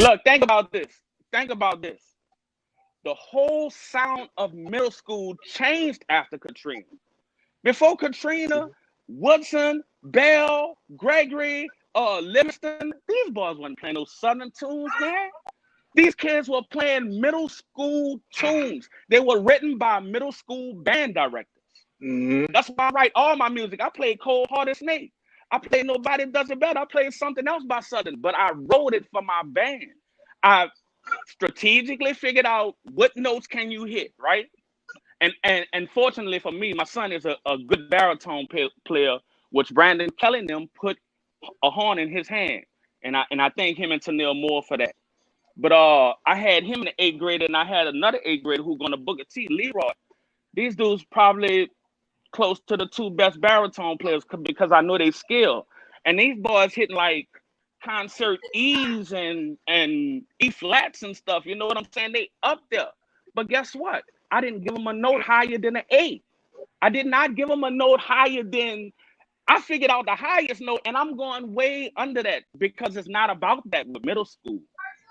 Look, think about this. Think about this. The whole sound of middle school changed after Katrina. Before Katrina, Woodson, Bell, Gregory, Livingston, these boys wasn't playing those Southern tunes, man. These kids were playing middle school tunes. They were written by middle school band directors. Mm-hmm. That's why I write all my music. I played Cold Hearted Snake. I played Nobody Does It Better. I played something else by Southern, but I wrote it for my band. I strategically figured out what notes can you hit, right? And fortunately for me, my son is a good baritone player, which Brandon Kelly and them put a horn in his hand. And I thank him and Tennille Moore for that. But I had him in the 8th grade, and I had another 8th grader who going to Booker T, Leroy. These dudes probably close to the 2 best baritone players because I know they skill. And these boys hitting like concert E's and E flats and stuff. You know what I'm saying? They up there. But guess what? I didn't give them a note higher than an 8. I did not give them a note higher than, I figured out the highest note, and I'm going way under that because it's not about that with middle school.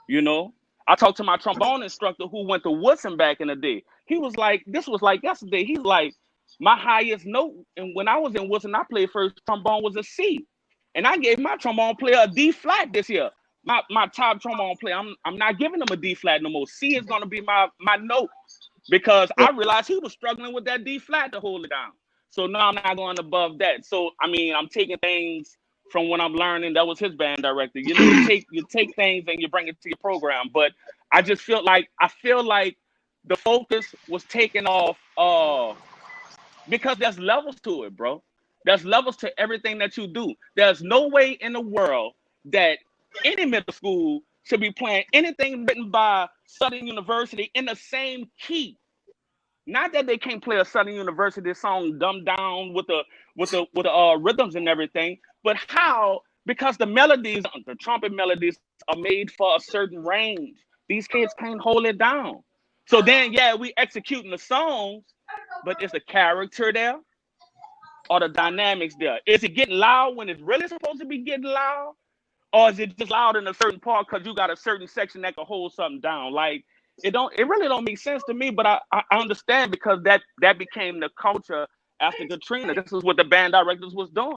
You know, I talked to my trombone instructor who went to Woodson back in the day. He was like, this was like yesterday. He's like, my highest note, and when I was in Woodson, I played first trombone was a C. And I gave my trombone player a D flat this year. My top trombone player, I'm not giving him a D flat no more. C is gonna be my note because I realized he was struggling with that D flat to hold it down. So now I'm not going above that. So I mean, I'm taking things from when I'm learning. That was his band director. You know, you take things and you bring it to your program. But I just feel like the focus was taken off because there's levels to it, bro. There's levels to everything that you do. There's no way in the world that any middle school should be playing anything written by Southern University in the same key. Not that they can't play a Southern University song dumbed down with the rhythms and everything, but how? Because the melodies, the trumpet melodies, are made for a certain range. These kids can't hold it down. So then, yeah, we executing the songs, but is the character there? Or the dynamics there? Is it getting loud when it's really supposed to be getting loud? Or is it just loud in a certain part because you got a certain section that can hold something down? Like, it really don't make sense to me, but I understand because that became the culture after Katrina. This is what the band directors was doing.